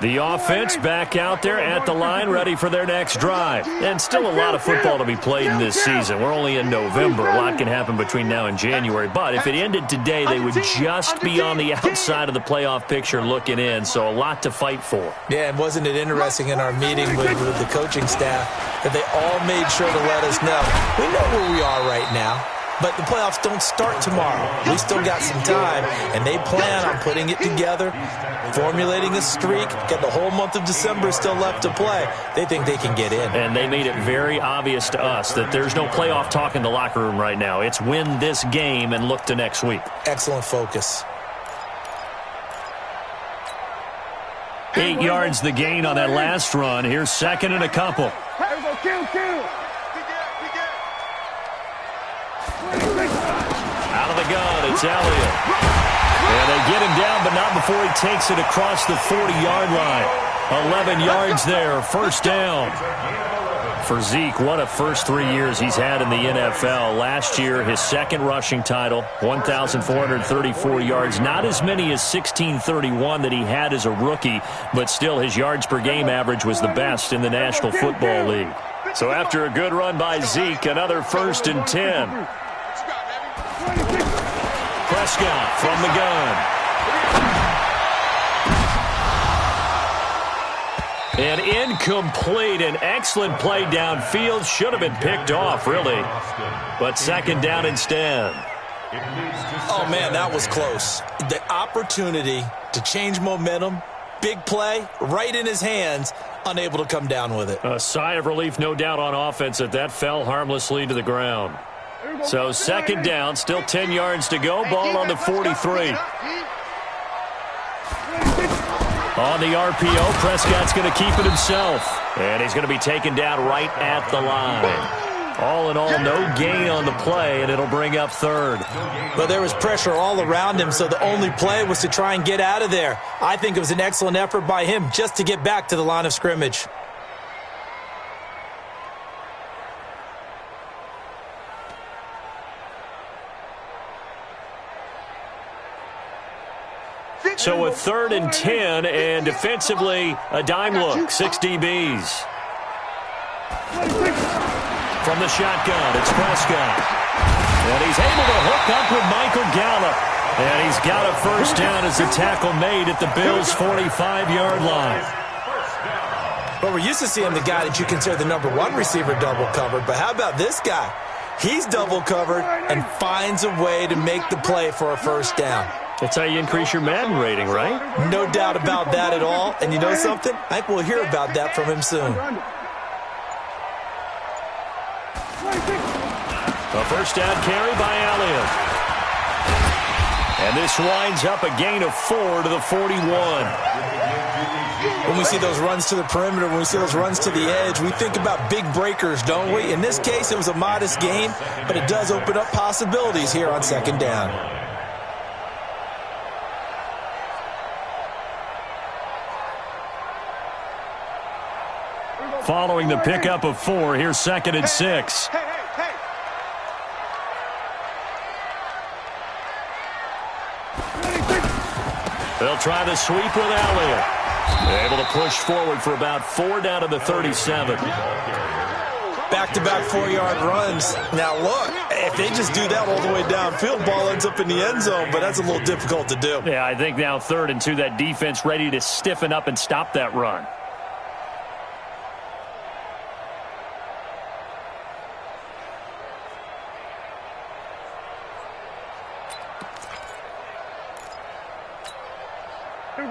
The offense back out there at the line, ready for their next drive. And still a lot of football to be played in this season. We're only in November. A lot can happen between now and January. But if it ended today, they would just be on the outside of the playoff picture looking in. So a lot to fight for. Yeah, and wasn't it interesting in our meeting with the coaching staff that they all made sure to let us know. We know where we are right now. But the playoffs don't start tomorrow. We still got some time, and they plan on putting it together, formulating a streak, got the whole month of December still left to play. They think they can get in. And they made it very obvious to us that there's no playoff talk in the locker room right now. It's win this game and look to next week. Excellent focus. 8 yards the gain on that last run. Here's second and a couple. Out of the gun, it's Elliott. And they get him down, but not before he takes it across the 40-yard line. 11 yards there, first down. For Zeke, what a first 3 years he's had in the NFL. Last year, his second rushing title, 1,434 yards. Not as many as 1,631 that he had as a rookie, but still his yards per game average was the best in the National Football League. So after a good run by Zeke, another 1st and 10. Prescott from the gun. And incomplete. An excellent play downfield. Should have been picked off, really. But second down instead. Oh, man, that was close. The opportunity to change momentum, big play, right in his hands, unable to come down with it. A sigh of relief, no doubt, on offense that fell harmlessly to the ground. So second down, still 10 yards to go. Ball on the 43. On the RPO, Prescott's going to keep it himself. And he's going to be taken down right at the line. All in all, no gain on the play, and it'll bring up third. But there was pressure all around him, so the only play was to try and get out of there. I think it was an excellent effort by him just to get back to the line of scrimmage. So a 3rd and 10, and defensively, a dime look, 6 DBs. From the shotgun, it's Prescott. And he's able to hook up with Michael Gallup. And he's got a first down as the tackle made at the Bills' 45-yard line. Well, we're used to seeing the guy that you consider the number 1 receiver double covered, but how about this guy? He's double covered and finds a way to make the play for a first down. That's how you increase your Madden rating, right? No doubt about that at all. And you know something? I think we'll hear about that from him soon. A first down carry by Elliott. And this winds up a gain of 4 to the 41. When we see those runs to the perimeter, when we see those runs to the edge, we think about big breakers, don't we? In this case, it was a modest gain, but it does open up possibilities here on second down. Following the pickup of 4, here's 2nd and 6. They'll try the sweep with Elliott. Able to push forward for about 4 down to the 37. Back-to-back 4-yard runs. Now, look, if they just do that all the way downfield, ball ends up in the end zone, but that's a little difficult to do. Yeah, I think now 3rd and 2, that defense ready to stiffen up and stop that run.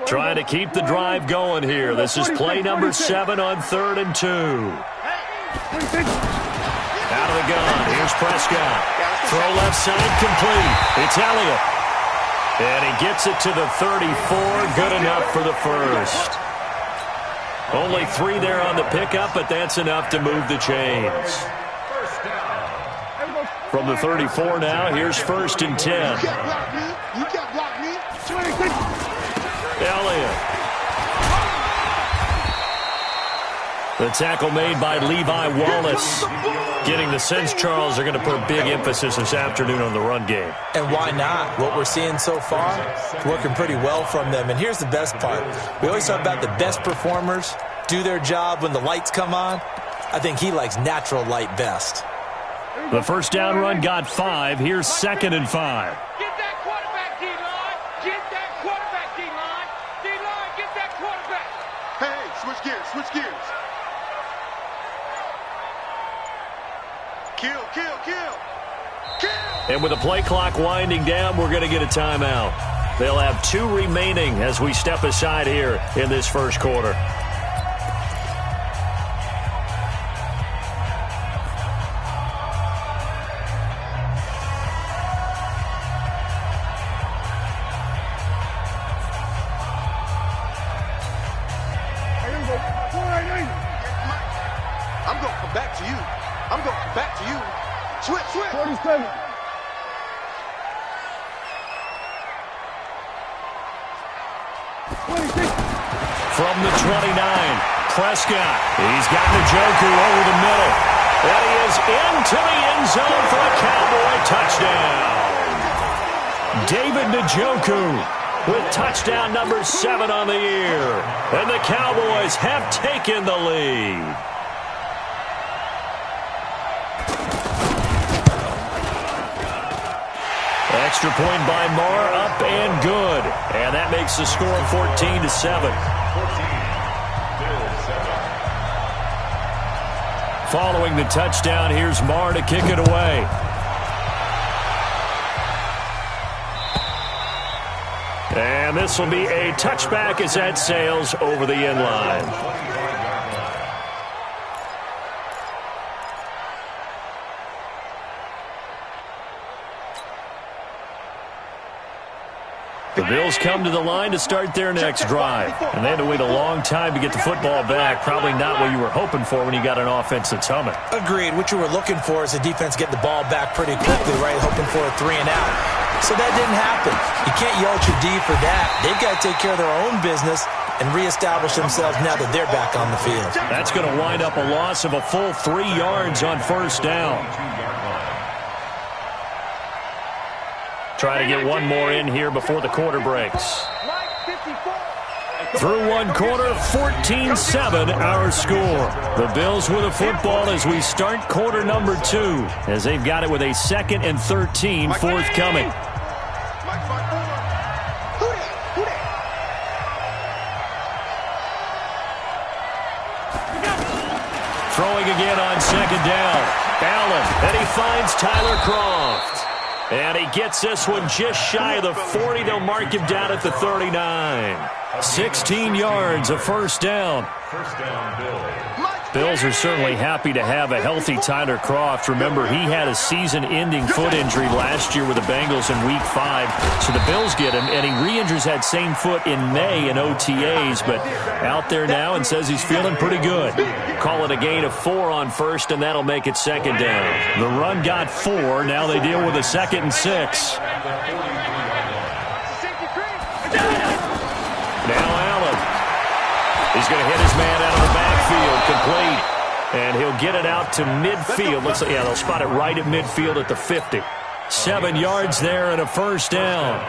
Trying to keep the drive going here. This is play number 7 on 3rd and 2. Out of the gun. Here's Prescott. Throw left side complete. It's Elliott. And he gets it to the 34. Good enough for the first. Only 3 there on the pickup, but that's enough to move the chains. From the 34 now, here's 1st and 10. Elliott. The tackle made by Levi Wallace. Getting the sense, Charles, they're going to put big emphasis this afternoon on the run game. And why not? What we're seeing so far, working pretty well from them. And here's the best part. We always talk about the best performers do their job when the lights come on. I think he likes natural light best. The first down run got 5. Here's 2nd and 5. Get that quarterback, D-line. Get that quarterback, D-line. D-line, get that quarterback. Hey, switch gears, switch gears. Kill, kill, kill. Kill. And with the play clock winding down, we're going to get a timeout. They'll have 2 remaining as we step aside here in this first quarter. I'm going to come back to you. I'm going to come back to you. Switch, switch. 47. From the 29, Prescott. He's got Njoku over the middle. And he is into the end zone for a Cowboy touchdown. David Njoku with touchdown number 7 on the year. And the Cowboys have taken the lead. Extra point by Marr, up and good. And that makes the score 14-7. Following the touchdown, here's Marr to kick it away. And this will be a touchback as that sails over the end line. The Bills come to the line to start their next drive. And they had to wait a long time to get the football back. Probably not what you were hoping for when you got an offense that's humming. Agreed. What you were looking for is the defense get the ball back pretty quickly, right? Hoping for a 3 and out. So that didn't happen. You can't yell at your D for that. They've got to take care of their own business and reestablish themselves now that they're back on the field. That's going to wind up a loss of a full 3 yards on first down. Try to get one more in here before the quarter breaks. Through one quarter, 14-7 our score. The Bills with a football as we start quarter number 2, as they've got it with a 2nd and 13 forthcoming. Throwing again on 2nd down. Allen, and he finds Tyler Kroft. And he gets this one just shy of the 40. They'll mark him down at the 39. 16 yards, a first down. Bills are certainly happy to have a healthy Tyler Kroft. Remember, he had a season-ending foot injury last year with the Bengals in Week 5. So the Bills get him, and he re-injures that same foot in May in OTAs, but out there now and says he's feeling pretty good. Call it a gain of 4 on first, and that'll make it 2nd down. The run got 4. Now they deal with a 2nd and 6. Now Allen. He's going to hit his man out of the backfield, complete. And he'll get it out to midfield. Looks like, yeah, they'll spot it right at midfield at the 50. 7 yards there and a first down.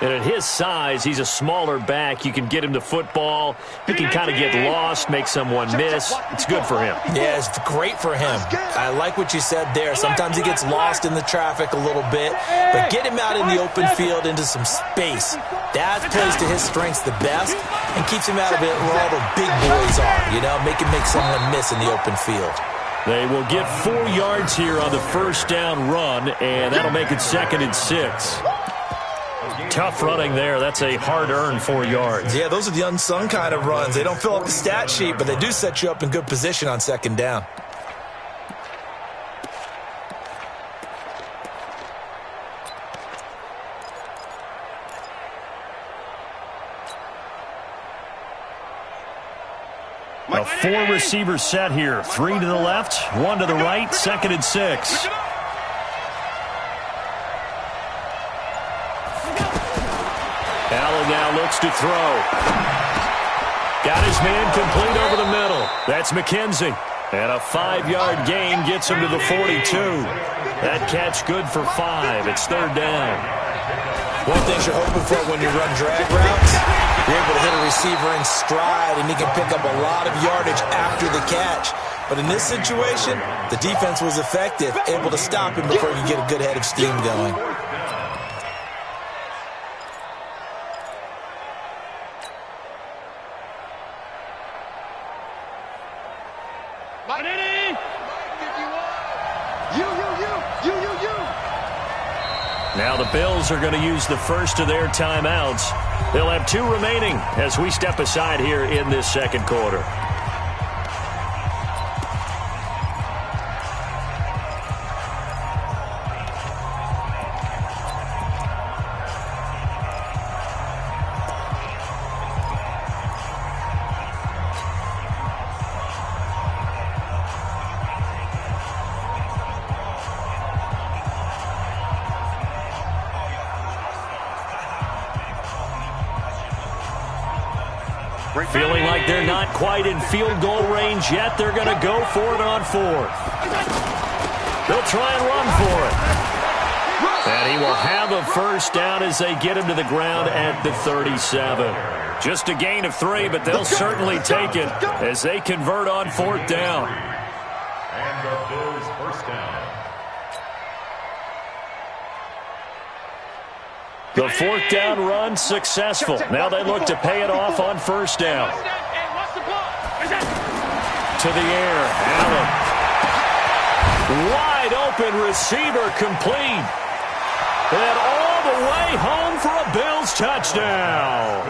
And at his size, he's a smaller back. You can get him the football. He can kind of get lost, make someone miss. It's good for him. Yeah, it's great for him. I like what you said there. Sometimes he gets lost in the traffic a little bit, but get him out in the open field into some space. That plays to his strengths the best and keeps him out of it where all the big boys are, you know, make someone miss in the open field. They will get 4 yards here on the first down run, and that'll make it 2nd and 6. Tough running there. That's a hard-earned 4 yards. Yeah, those are the unsung kind of runs. They don't fill up the stat sheet, but they do set you up in good position on 2nd down. A 4-receiver set here. 3 to the left, 1 to the right, 2nd and 6. Allen now looks to throw. Got his man complete over the middle. That's McKenzie. And a 5-yard gain gets him to the 42. That catch good for 5. It's third down. One thing you're hoping for when you run drag routes, you're able to hit a receiver in stride, and he can pick up a lot of yardage after the catch. But in this situation, the defense was effective, able to stop him before he could get a good head of steam going. Now the Bills are going to use the first of their timeouts. They'll have 2 remaining as we step aside here in this second quarter. Feeling like they're not quite in field goal range yet. They're going to go for it on 4th. They'll try and run for it. And he will have a first down as they get him to the ground at the 37. Just a gain of 3, but they'll certainly take it as they convert on 4th down. And the Bills' first down. The 4th down run successful. Now they look to pay it off on 1st down. To the air, Allen. Wide open receiver complete. And all the way home for a Bills touchdown.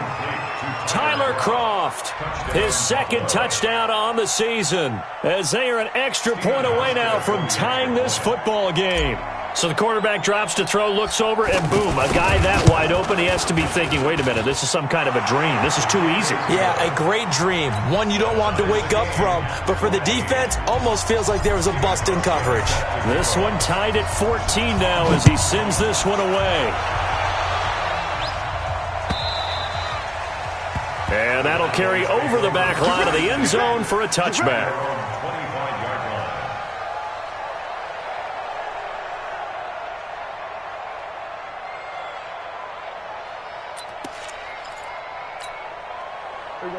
Tyler Kroft, his 2nd touchdown on the season, as they are an extra point away now from tying this football game. So the quarterback drops to throw, looks over, and boom, a guy that wide open, he has to be thinking, wait a minute, this is some kind of a dream. This is too easy. Yeah, a great dream. One you don't want to wake up from. But for the defense, almost feels like there was a bust in coverage. This one tied at 14 now as he sends this one away. And that'll carry over the back line of the end zone for a touchback.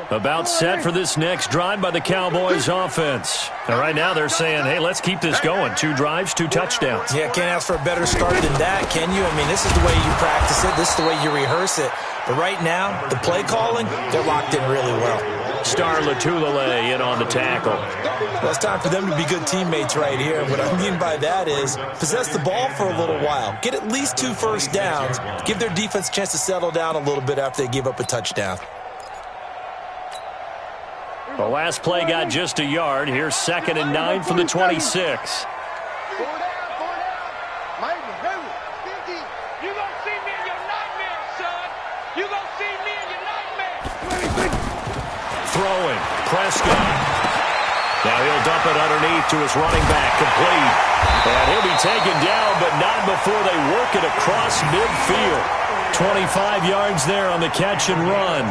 About set for this next drive by the Cowboys offense. And right now they're saying, hey, let's keep this going. 2 drives, 2 touchdowns. Yeah, can't ask for a better start than that, can you? I mean, this is the way you practice it. This is the way you rehearse it. But right now, the play calling, they're locked in really well. Star Latulele in on the tackle. Well, it's time for them to be good teammates right here. What I mean by that is possess the ball for a little while. Get at least 2 first downs. Give their defense a chance to settle down a little bit after they give up a touchdown. The last play got just a yard. Here's 2nd and 9 from the 26. You're going to see me in your nightmares, son. You're going to see me in your nightmares. Throwing. Prescott. Now he'll dump it underneath to his running back. Complete. And he'll be taken down, but not before they work it across midfield. 25 yards there on the catch and run.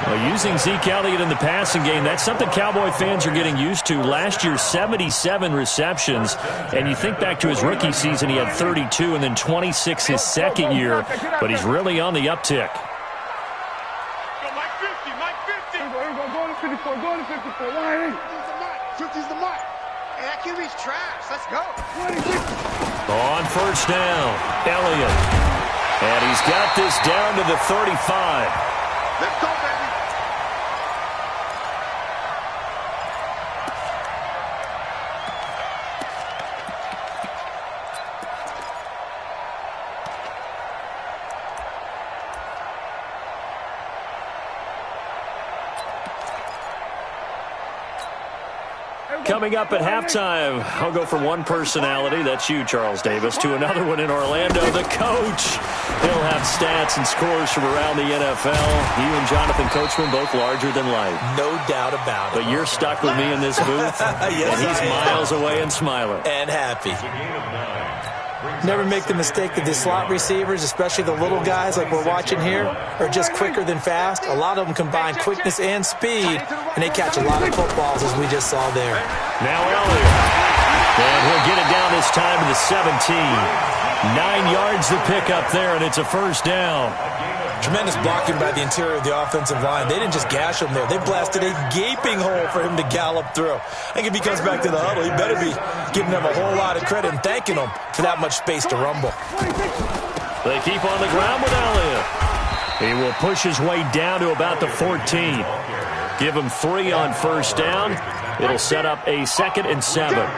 Well, using Zeke Elliott in the passing game, that's something Cowboy fans are getting used to. Last year, 77 receptions. And you think back to his rookie season, he had 32 and then 26 his second year. But he's really on the uptick. Mike 50. Go to 54. Go to 54. 180. 50's the mark. Hey, that QB's trash. Let's go. On first down, Elliott. And he's got this down to the 35. Let's go, baby. Coming up at halftime, I'll go from one personality, that's you, Charles Davis, to another one in Orlando, the coach. He'll have stats and scores from around the NFL. You and Jonathan Coachman, both larger than life. No doubt about it. But you're stuck with me in this booth, Yes, and he's miles away and smiling. And happy. Never make the mistake that the slot receivers, especially the little guys like we're watching here, are just quicker than fast. A lot of them combine quickness and speed, and they catch a lot of footballs, as we just saw there. Now Elliott. And he'll get it down this time to the 17. 9 yards to pick up there, and it's a first down. Tremendous blocking by the interior of the offensive line. They didn't just gash him there. They blasted a gaping hole for him to gallop through. I think if he comes back to the huddle, he better be giving them a whole lot of credit and thanking them for that much space to rumble. They keep on the ground with Elliott. He will push his way down to about the 14. Give him 3 on first down. It'll set up a 2nd and 7.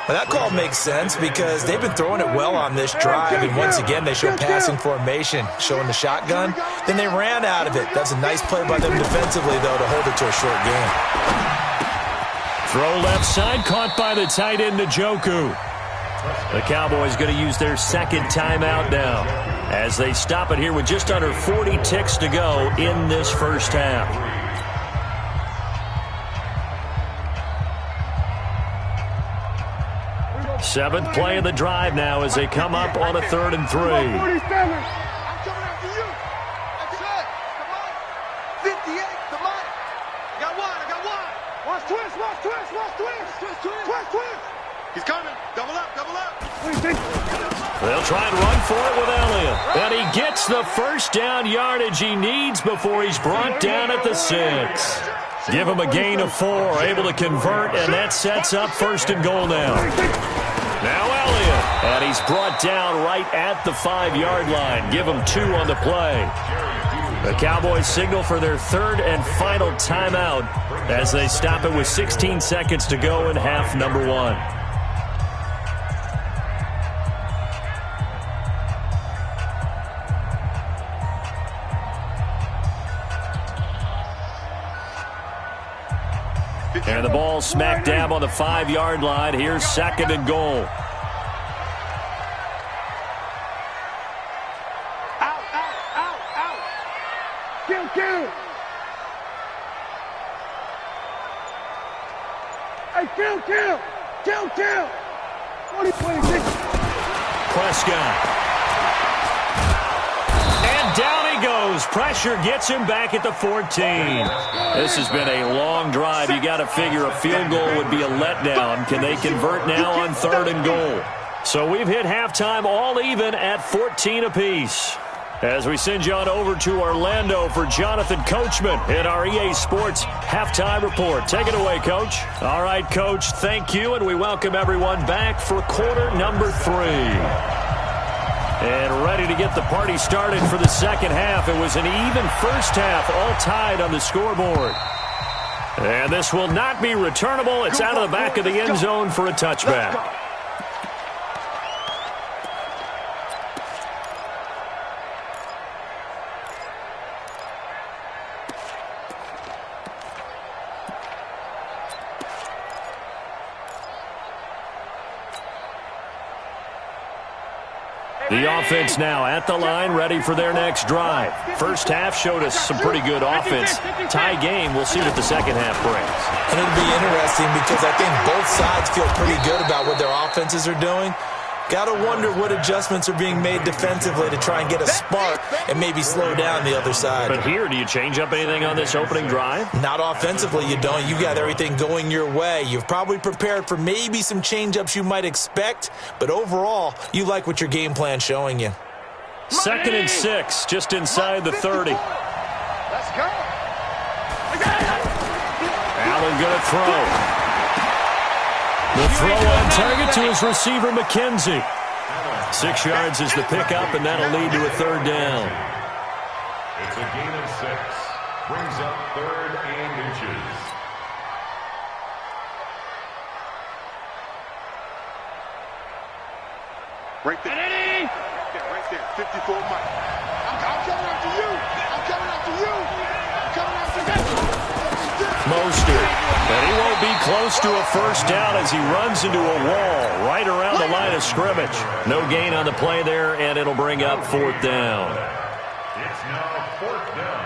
Well, that call makes sense because they've been throwing it well on this drive, and once again they show passing formation, showing the shotgun. Then they ran out of it. That's a nice play by them defensively, though, to hold it to a short game. Throw left side, caught by the tight end, Njoku. The Cowboys going to use their 2nd timeout now as they stop it here with just under 40 ticks to go in this first half. 7th play of the drive now as they come up on a 3rd and 3. I'm coming after you. That's it. Come on. 58. Come on. I got one. Watch twist. He's coming. Double up. They'll try and run for it with Elliott. And he gets the first down yardage he needs before he's brought down at the 6. Give him a gain of 4, able to convert, and that sets up 1st and goal now. Now Elliott, and he's brought down right at the 5-yard line. Give him 2 on the play. The Cowboys signal for their 3rd and final timeout as they stop it with 16 seconds to go in half number 1. And the ball smack dab on the 5-yard line. Here's 2nd and goal. Out. Kill. Hey, kill. 26. Prescott. And down he goes. Pressure gets him back at the 14. This has been a long drive. You got to figure a field goal would be a letdown. Can they convert now on 3rd and goal? So we've hit halftime all even at 14 apiece. As we send you on over to Orlando for Jonathan Coachman in our EA Sports Halftime Report. Take it away, Coach. All right, Coach, thank you, and we welcome everyone back for quarter number 3. And ready to get the party started for the second half. It was an even first half, all tied on the scoreboard. And this will not be returnable. It's out of the back of the end zone for a touchback. The offense now at the line, ready for their next drive. First half showed us some pretty good offense. Tie game, we'll see what the second half brings. And it'll be interesting because I think both sides feel pretty good about what their offenses are doing. Got to wonder what adjustments are being made defensively to try and get a spark and maybe slow down the other side. But here, do you change up anything on this opening drive? Not offensively, you don't. You got everything going your way. You've probably prepared for maybe some change-ups you might expect, but overall, you like what your game plan's showing you. 2nd and 6, just inside the 30. Let's go. Allen going to throw. The throw on target to his receiver, McKenzie. 6 yards is the pickup, and that'll lead to a 3rd down. It's a gain of 6. Brings up 3rd and inches. Right there. 54 Mike. I'm coming after you. Mostert. And he won't be close to a first down as he runs into a wall right around the line of scrimmage. No gain on the play there, and it'll bring up 4th down. It's now 4th down.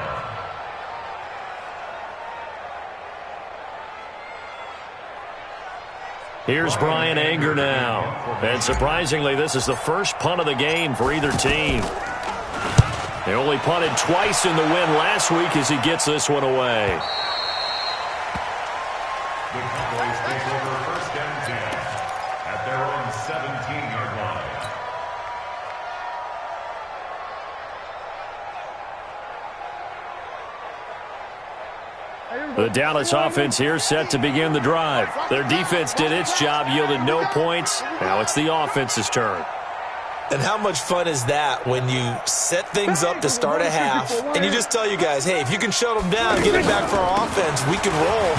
Here's Brian Anger now. And surprisingly, this is the first punt of the game for either team. They only punted twice in the win last week as he gets this one away. The Cowboys take over first and 10 at their own 17-yard line. The Dallas offense here set to begin the drive. Their defense did its job, yielded no points. Now it's the offense's turn. And how much fun is that when you set things up to start a half and you just tell you guys, hey, if you can shut them down, get it back for our offense, we can roll.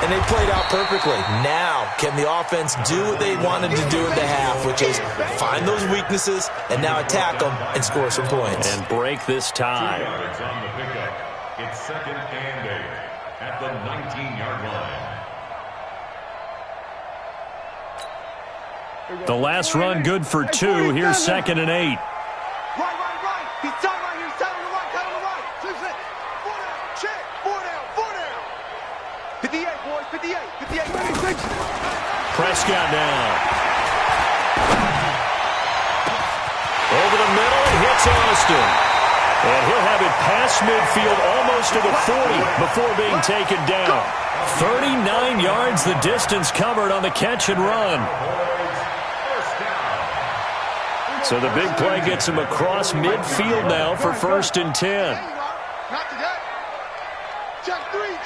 And they played out perfectly. Now, can the offense do what they wanted to do at the half, which is find those weaknesses and now attack them and score some points. And break this tie. 2 yards on the pickup. It's second and 8 at the 19-yard line. The last run good for 2. Here's second and 8. Right. He's tight right here. He's tight on the right. Tight on the right. 6 it. 4 down. Check. 4 down. 58, boys. 58. Prescott now. Over the middle, it hits Austin. And he'll have it past midfield almost to the 40 before being taken down. 39 yards the distance covered on the catch and run. So the big play gets him across midfield now for first and 10. Not today. Check 3.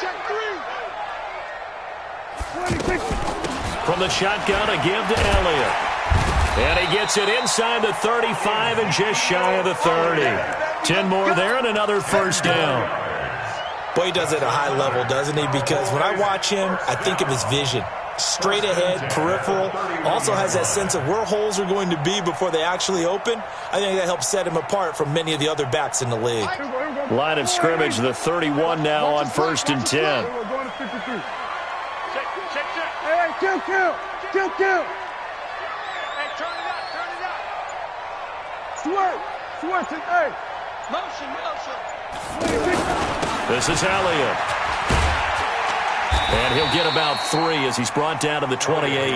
From the shotgun, a give to Elliott. And he gets it inside the 35 and just shy of the 30. 10 more there and another first down. Boy, he does it at a high level, doesn't he? Because when I watch him, I think of his vision. Straight ahead, peripheral, also has that sense of where holes are going to be before they actually open. I think that helps set him apart from many of the other backs in the league. Line of scrimmage, the 31 now on first and 10. Check. Hey, kill. Hey, turn it up. Switch it, hey. Motion. This is Elliott. And he'll get about 3 as he's brought down to the 28.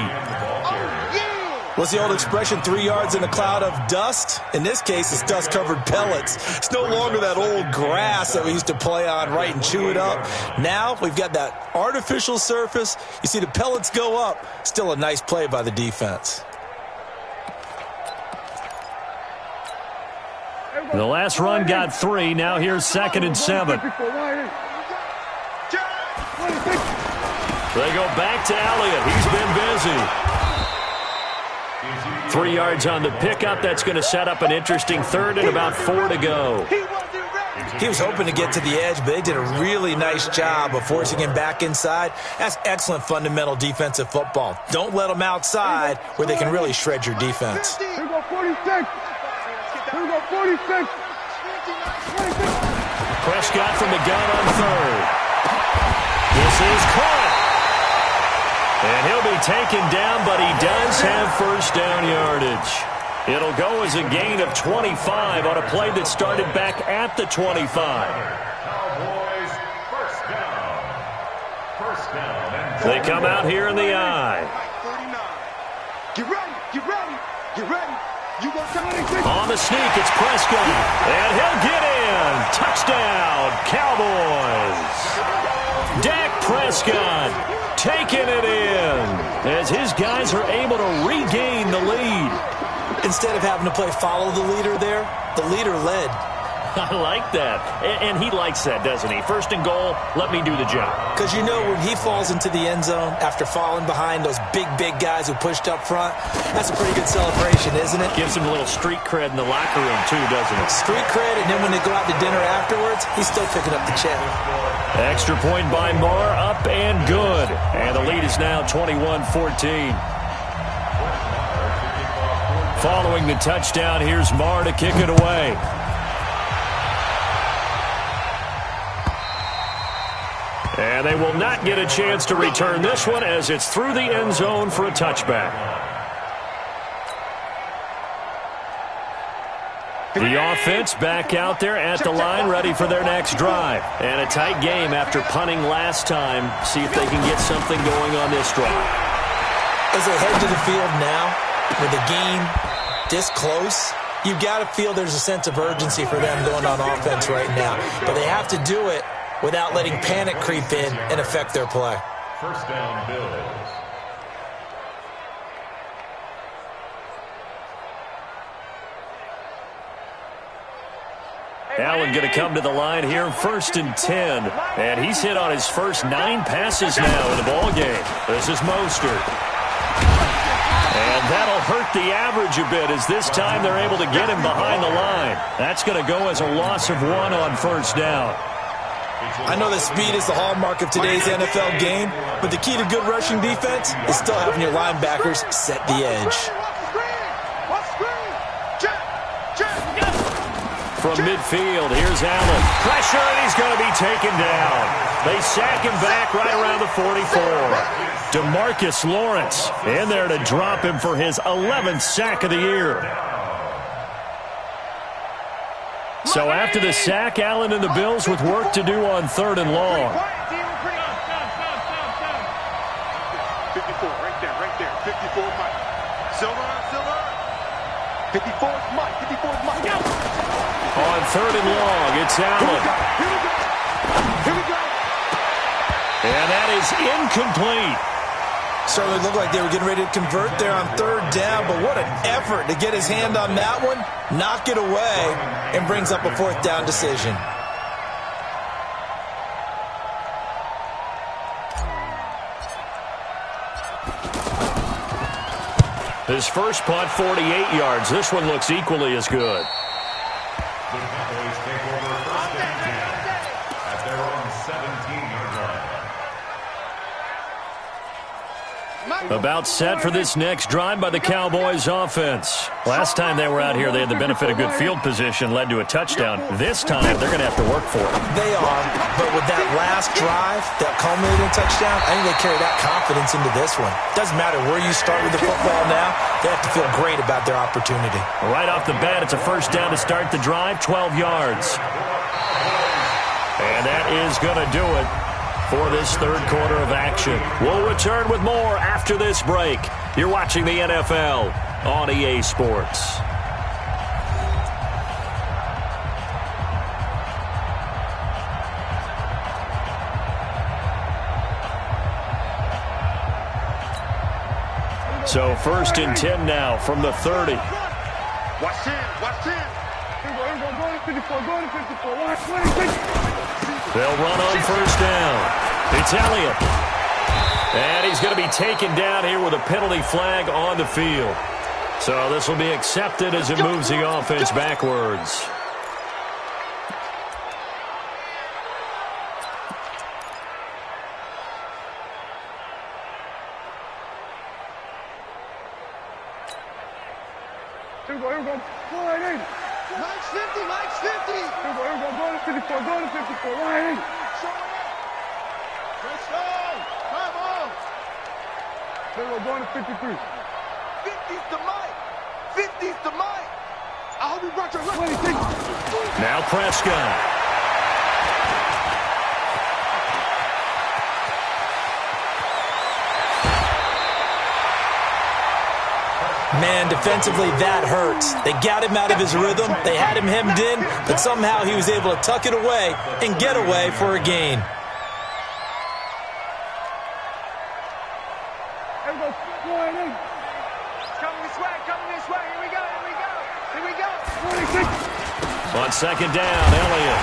What's the old expression, 3 yards in a cloud of dust? In this case, it's dust-covered pellets. It's no longer that old grass that we used to play on, right, and chew it up. Now we've got that artificial surface. You see the pellets go up. Still a nice play by the defense. The last run got 3. Now here's second and 7. They go back to Elliott. He's been busy. 3 yards on the pickup. That's going to set up an interesting third and about 4 to go. He was hoping to get to the edge, but they did a really nice job of forcing him back inside. That's excellent fundamental defensive football. Don't let them outside where they can really shred your defense. Here we go, 46. Prescott from the gun on third. This is caught. And he'll be taken down, but he does have first down yardage. It'll go as a gain of 25 on a play that started back at the 25. Cowboys, first down. They come out here in the eye. 49. Get ready. You gonna come in. On the sneak, it's Prescott. And he'll get in. Touchdown, Cowboys. Dak Prescott taking it in as his guys are able to regain the lead. Instead of having to play follow the leader there, the leader led. I like that. And he likes that, doesn't he? First and goal, let me do the job. Because you know when he falls into the end zone after falling behind those big guys who pushed up front, that's a pretty good celebration, isn't it? Gives him a little street cred in the locker room, too, doesn't it? Street cred, and then when they go out to dinner afterwards, he's still picking up the check. Extra point by Marr, up and good. And the lead is now 21-14. Following the touchdown, here's Marr to kick it away. And they will not get a chance to return this one as it's through the end zone for a touchback. The offense back out there at the line, ready for their next drive. And a tight game after punting last time. See if they can get something going on this drive. As they head to the field now, with the game this close, you've got to feel there's a sense of urgency for them going on offense right now. But they have to do it without letting panic creep in and affect their play. First down, Bills. Allen going to come to the line here, 1st and 10. And he's hit on his first 9 passes now in the ballgame. This is Mostert. And that'll hurt the average a bit as this time they're able to get him behind the line. That's going to go as a loss of 1 on first down. I know that speed is the hallmark of today's NFL game, but the key to good rushing defense is still having your linebackers set the edge. From midfield, here's Allen. Pressure, and he's going to be taken down. They sack him back right around the 44. DeMarcus Lawrence in there to drop him for his 11th sack of the year. So after the sack, Allen and the Bills with work to do on 3rd and long. 54, right there. 54 Mike. Silver. 54's Mike. 54's Mike. On 3rd and long, it's Allen. Here we go. And that is incomplete. Certainly looked like they were getting ready to convert there on 3rd down, but what an effort to get his hand on that one, knock it away, and brings up a 4th down decision. His first punt, 48 yards. This one looks equally as good. The Cowboys take over 1st and 10 at their own 17-yard line. About set for this next drive by the Cowboys offense. Last time they were out here, they had the benefit of good field position, led to a touchdown. This time, they're going to have to work for it. They are, but with that last drive, that culminating touchdown, I think they carry that confidence into this one. Doesn't matter where you start with the football now, they have to feel great about their opportunity. Right off the bat, it's a first down to start the drive, 12 yards. And that is going to do it for this 3rd quarter of action. We'll return with more after this break. You're watching the NFL on EA Sports. So 1st and 10 now from the 30. Watch 10. They'll run on first down. It's Elliott. And he's going to be taken down here with a penalty flag on the field. So this will be accepted as it moves the offense backwards. Here we go. Line 80. Mike's 50. Here we go. Go to 54. Line 80. Let's go. Come on. Here we go. Going to 53. 50's to Mike. 50's to Mike. I hope you brought your 26. Now Prescott. Man, defensively, that hurts. They got him out of his rhythm. They had him hemmed in, but somehow he was able to tuck it away and get away for a gain. Here we go. Line 80. Coming this way. Here we go. 26. On 2nd down, Elliott.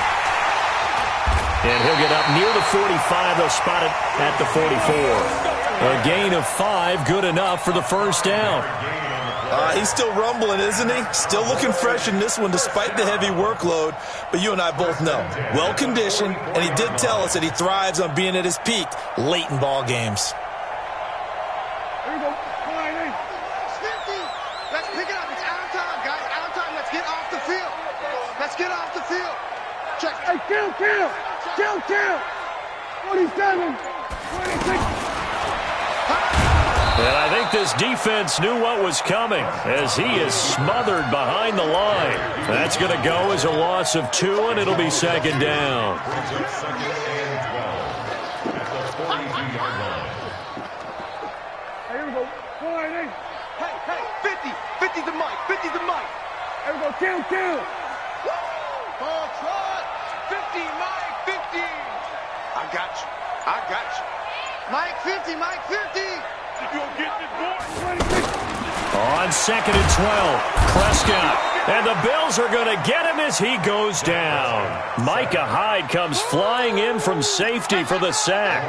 And he'll get up near the 45. They'll spot it at the 44. A gain of 5, good enough for the first down. He's still rumbling, isn't he? Still looking fresh in this one despite the heavy workload. But you and I both know, well-conditioned, and he did tell us that he thrives on being at his peak late in ball games. Here we go. Line 80. 50. Let's pick it up. It's out of time, guys. Out of time. Let's get off the field. Check. Hey, kill. 27. 26. And I think this defense knew what was coming as he is smothered behind the line. That's going to go as a loss of 2, and it'll be 2nd down. Second and 12 at the 42-yard line. Hey, here we go. Hey. Hey, 50. 50's the mic. 50's the mic. There we go. Kill. Woo! Ball trot. 50, Mike, 50. I got you. Mike 50, Mike 50. You gonna get this boy? On 2nd and 12, Prescott. And the Bills are going to get him as he goes down. Micah Hyde comes flying in from safety for the sack.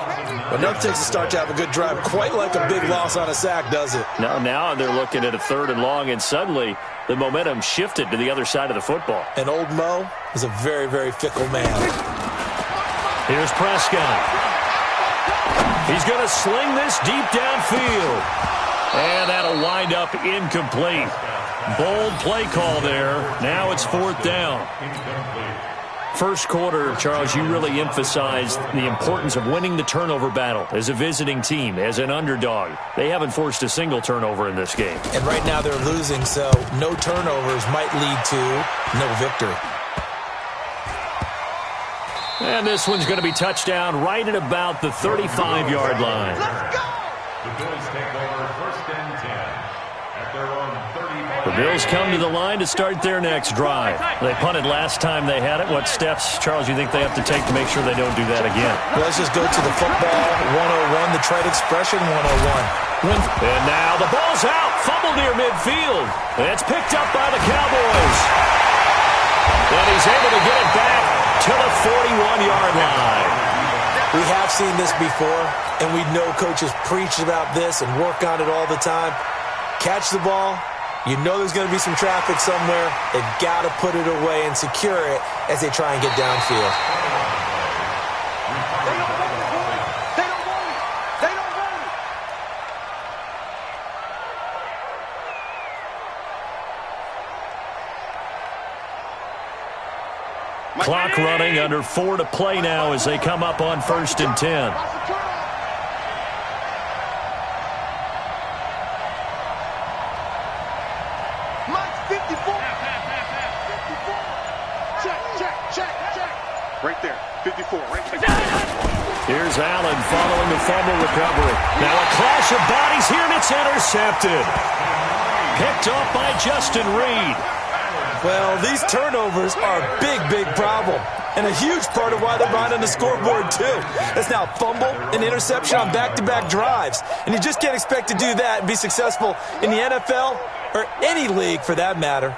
Well, nothing takes a start to have a good drive quite like a big loss on a sack, does it? Now they're looking at a 3rd and long, and suddenly the momentum shifted to the other side of the football. And old Mo is a very, very fickle man. Here's Prescott. He's going to sling this deep downfield. And that'll wind up incomplete. Bold play call there. Now it's 4th down. First quarter, Charles, you really emphasized the importance of winning the turnover battle as a visiting team, as an underdog. They haven't forced a single turnover in this game. And right now they're losing, so no turnovers might lead to no victory. And this one's going to be touchdown right at about the 35-yard line. Let's go! The Bills take over 1st and 10 at their own 35. The Bills come to the line to start their next drive. They punted last time they had it. What steps, Charles, you think they have to take to make sure they don't do that again? Well, let's just go to the football 101, the trade expression 101. And now the ball's out. Fumble near midfield. It's picked up by the Cowboys. And he's able to get it back to the 41-yard line. We have seen this before, and we know coaches preach about this and work on it all the time. Catch the ball. You know there's going to be some traffic somewhere. They've got to put it away and secure it as they try and get downfield. They don't want it. They don't want it. They don't want it. Clock running, under 4 to play now as they come up on 1st and 10. Mike 54. 54. Check. Right there. 54. Right there. Here's Allen following the fumble recovery. Now a clash of bodies here, and it's intercepted. Picked off by Justin Reed. Well, these turnovers are a big problem. And a huge part of why they're behind on the scoreboard, too. That's now fumble and interception on back-to-back drives. And you just can't expect to do that and be successful in the NFL or any league for that matter.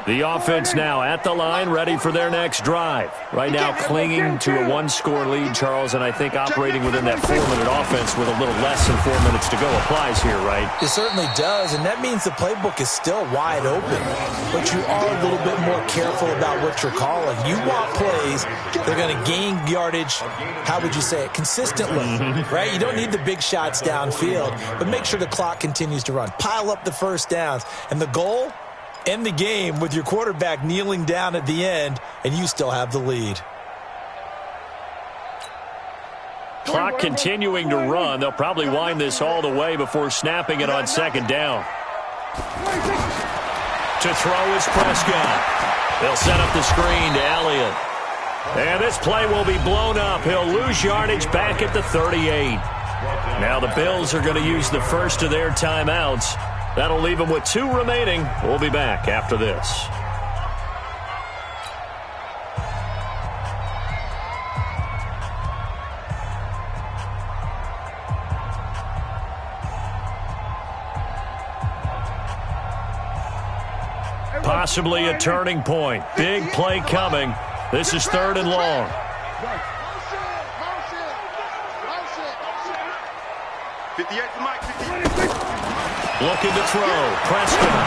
The offense now at the line, ready for their next drive. Right now clinging to a 1-score lead, Charles, and I think operating within that 4-minute offense with a little less than 4 minutes to go applies here, right? It certainly does, and that means the playbook is still wide open. But you are a little bit more careful about what you're calling. You want plays that are going to gain yardage, how would you say it, consistently, right? You don't need the big shots downfield, but make sure the clock continues to run. Pile up the first downs, and the goal? End the game with your quarterback kneeling down at the end, and you still have the lead. Clock continuing to run. They'll probably wind this all the way before snapping it on 2nd down. To throw is Prescott. They'll set up the screen to Elliott. And this play will be blown up. He'll lose yardage back at the 38. Now the Bills are going to use the first of their timeouts. That'll leave them with 2 remaining. We'll be back after this. Possibly a turning point. Big play coming. This is 3rd and long. Motion. 58 for Mike. 58. Looking to throw. Prescott.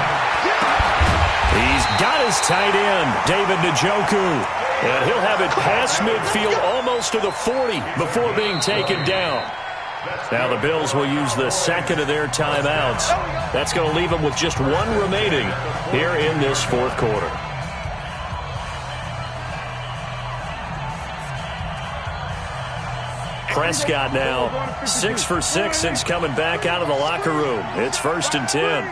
He's got his tight end, David Njoku. And he'll have it past midfield almost to the 40 before being taken down. Now the Bills will use the second of their timeouts. That's going to leave them with just 1 remaining here in this 4th quarter. Prescott now 6 for 6 since coming back out of the locker room. It's 1st and 10.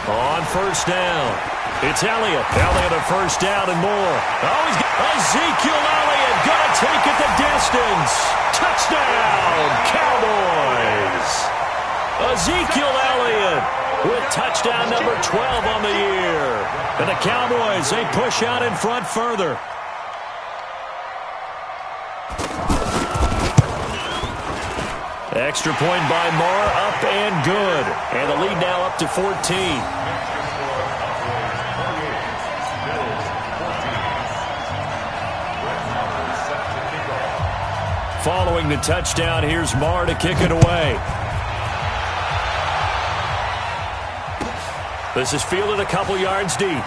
On 1st down, it's Elliott. Elliott a 1st down and more. Oh, he's got Ezekiel Elliott going to take it the distance. Touchdown, Cowboys. is Ezekiel Elliott with touchdown number 12 on the year. And the Cowboys, they push out in front further. Extra point by Marr, up and good. And the lead now up to 14. Following the touchdown, here's Marr to kick it away. This is fielded a couple yards deep.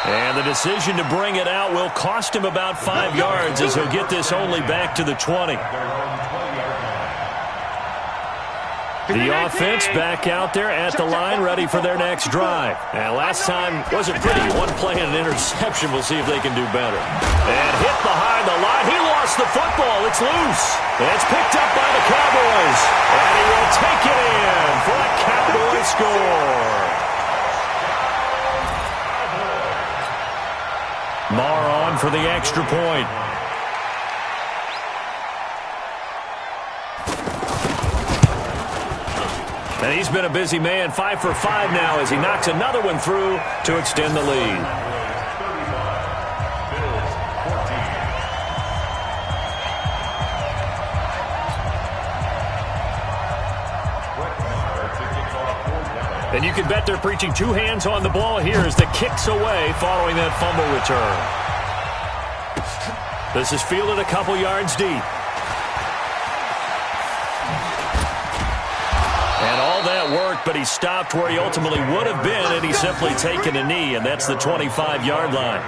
And the decision to bring it out will cost him about 5 yards as he'll get this only back to the 20. The offense back out there at the line, ready for their next drive. And last time wasn't pretty. One play and an interception. We'll see if they can do better. And hit behind the line. He lost the football. It's loose. And it's picked up by the Cowboys. And he will take it in for a Cowboy score. Marr on for the extra point. And he's been a busy man, 5 for 5 now as he knocks another one through to extend the lead. And you can bet they're preaching 2 hands on the ball here as the kick's away following that fumble return. This is fielded a couple yards deep. And all that work, but he stopped where he ultimately would have been had he simply taken a knee, and that's the 25-yard line.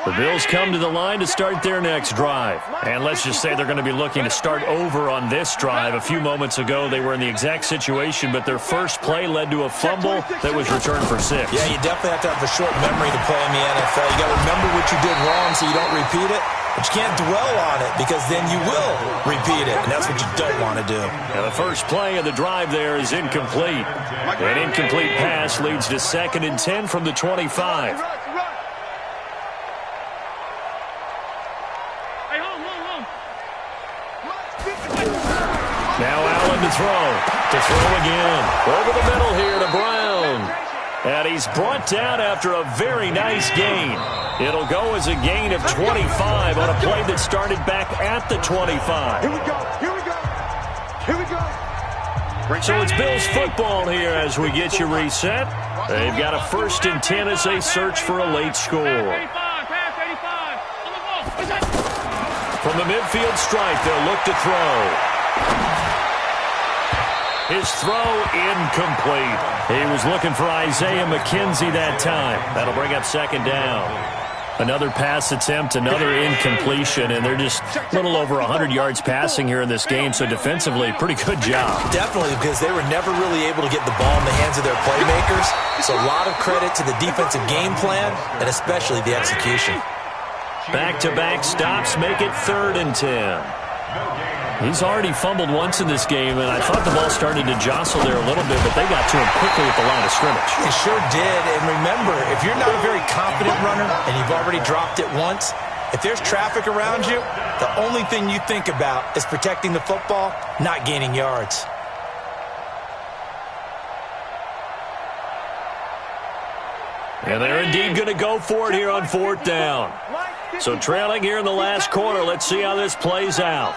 The Bills come to the line to start their next drive. And let's just say they're going to be looking to start over on this drive. A few moments ago, they were in the exact situation, but their first play led to a fumble that was returned for 6. Yeah, you definitely have to have a short memory to play in the NFL. You got to remember what you did wrong so you don't repeat it. But you can't dwell on it because then you will repeat it, and that's what you don't want to do. Now the first play of the drive there is incomplete. An incomplete pass leads to 2nd and 10 from the 25. Now Allen to throw. To throw again. Over the middle here to Brown. And he's brought down after a very nice gain. It'll go as a gain of 25 on a play that started back at the 25. Here we go. Here we go. Here we go. So it's Bills football here as we get you reset. They've got a 1st and 10 as they search for a late score. From the midfield stripe, they'll look to throw. His throw incomplete. He was looking for Isaiah McKenzie that time. That'll bring up 2nd down. Another pass attempt, another incompletion, and they're just a little over 100 yards passing here in this game, so defensively, pretty good job. Definitely, because they were never really able to get the ball in the hands of their playmakers. So a lot of credit to the defensive game plan, and especially the execution. Back-to-back stops make it 3rd and 10. He's already fumbled once in this game, and I thought the ball started to jostle there a little bit, but they got to him quickly at the line of scrimmage. They sure did, and remember, if you're not a very confident runner and you've already dropped it once, if there's traffic around you, the only thing you think about is protecting the football, not gaining yards. And they're indeed going to go for it here on 4th down. So trailing here in the last quarter, let's see how this plays out.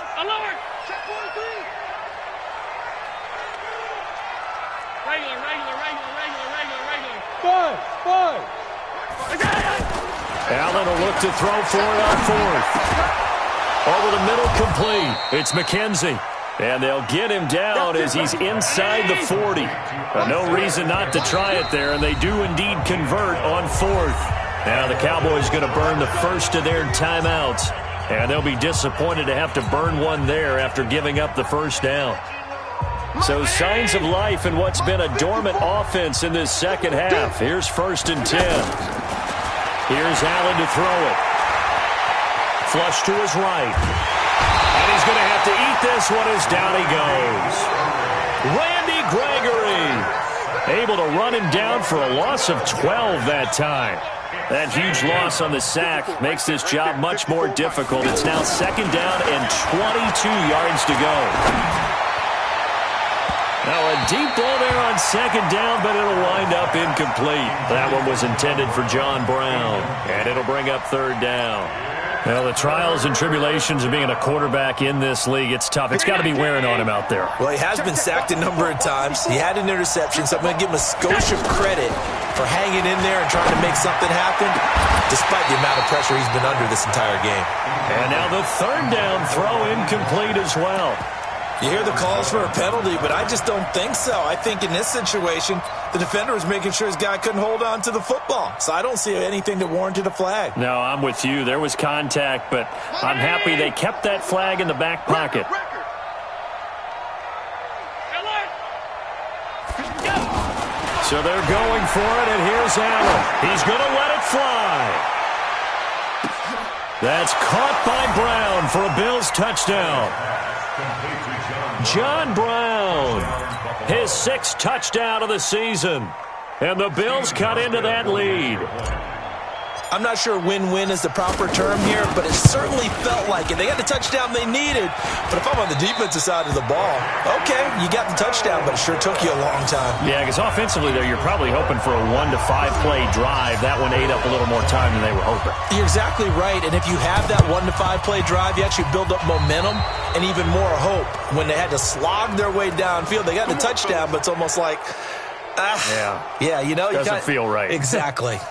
Allen will look to throw for it on 4th. Over the middle, complete. It's McKenzie. And they'll get him down as he's inside the 40. No reason not to try it there, and they do indeed convert on 4th. Now the Cowboys going to burn the first of their timeouts, and they'll be disappointed to have to burn one there after giving up the first down. So signs of life in what's been a dormant offense in this second half. Here's 1st and 10. Here's Allen to throw it. Flush to his right. And he's going to have to eat this one as down he goes. Randy Gregory able to run him down for a loss of 12 that time. That huge loss on the sack makes this job much more difficult. It's now 2nd down and 22 yards to go. Now a deep ball there on 2nd down, but it'll wind up incomplete. That one was intended for John Brown, and it'll bring up 3rd down. Well, the trials and tribulations of being a quarterback in this league, it's tough. It's got to be wearing on him out there. Well, he has been sacked a number of times. He had an interception, so I'm going to give him a skosh of credit for hanging in there and trying to make something happen, despite the amount of pressure he's been under this entire game. And now the 3rd down throw incomplete as well. You hear the calls for a penalty, but I just don't think so. I think in this situation, the defender was making sure his guy couldn't hold on to the football. So I don't see anything that warranted a flag. No, I'm with you. There was contact, but I'm happy they kept that flag in the back pocket. So they're going for it, and here's Allen. He's going to let it fly. That's caught by Brown for a Bills touchdown. John Brown, his 6th touchdown of the season. And the Bills cut into that lead. I'm not sure win-win is the proper term here, but it certainly felt like it. They got the touchdown they needed, but if I'm on the defensive side of the ball, okay, you got the touchdown, but it sure took you a long time. Yeah, because offensively there, you're probably hoping for a 1 to 5 play drive. That one ate up a little more time than they were hoping. You're exactly right, and if you have that 1 to 5 play drive, you actually build up momentum and even more hope. When they had to slog their way downfield, they got the touchdown, but it's almost like, yeah, you know, doesn't feel right. Exactly.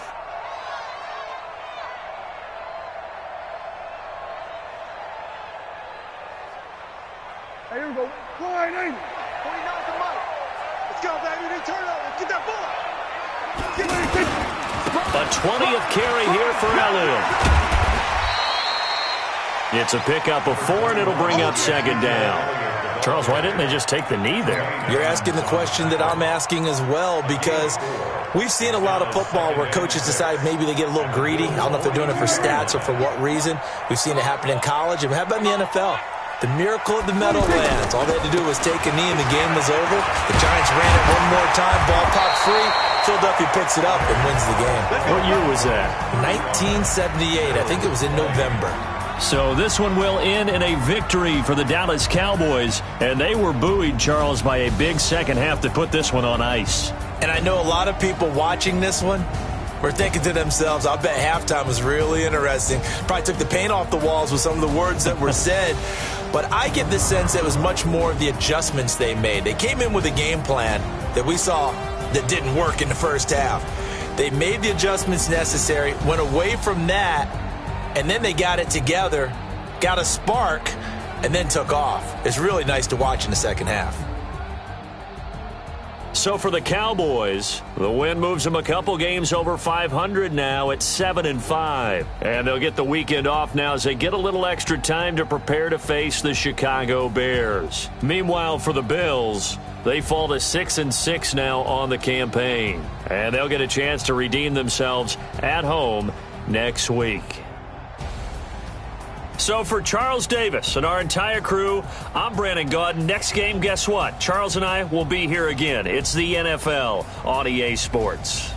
Here we go. Wide angle. 29 to Mike. Let's go, baby. They turn over. Get that ball. Get ready, A 20th carry here for Elliott. It's a pickup of 4, and it'll bring up 2nd down. Charles, why didn't they just take the knee there? You're asking the question that I'm asking as well, because we've seen a lot of football where coaches decide maybe they get a little greedy. I don't know if they're doing it for stats or for what reason. We've seen it happen in college. And how about in the NFL? The miracle of the Meadowlands. All they had to do was take a knee and the game was over. The Giants ran it one more time. Ball popped free. Philadelphia picks it up and wins the game. What year was that? 1978. I think it was in November. So this one will end in a victory for the Dallas Cowboys. And they were buoyed, Charles, by a big second half to put this one on ice. And I know a lot of people watching this one were thinking to themselves, I bet halftime was really interesting. Probably took the paint off the walls with some of the words that were said. But I get the sense that it was much more of the adjustments they made. They came in with a game plan that we saw that didn't work in the first half. They made the adjustments necessary, went away from that, and then they got it together, got a spark, and then took off. It's really nice to watch in the second half. So for the Cowboys, the win moves them a couple games over 500 now at 7-5. And they'll get the weekend off now as they get a little extra time to prepare to face the Chicago Bears. Meanwhile, for the Bills, they fall to 6-6 now on the campaign. And they'll get a chance to redeem themselves at home next week. So for Charles Davis and our entire crew, I'm Brandon Gaudin. Next game, guess what? Charles and I will be here again. It's the NFL on EA Sports.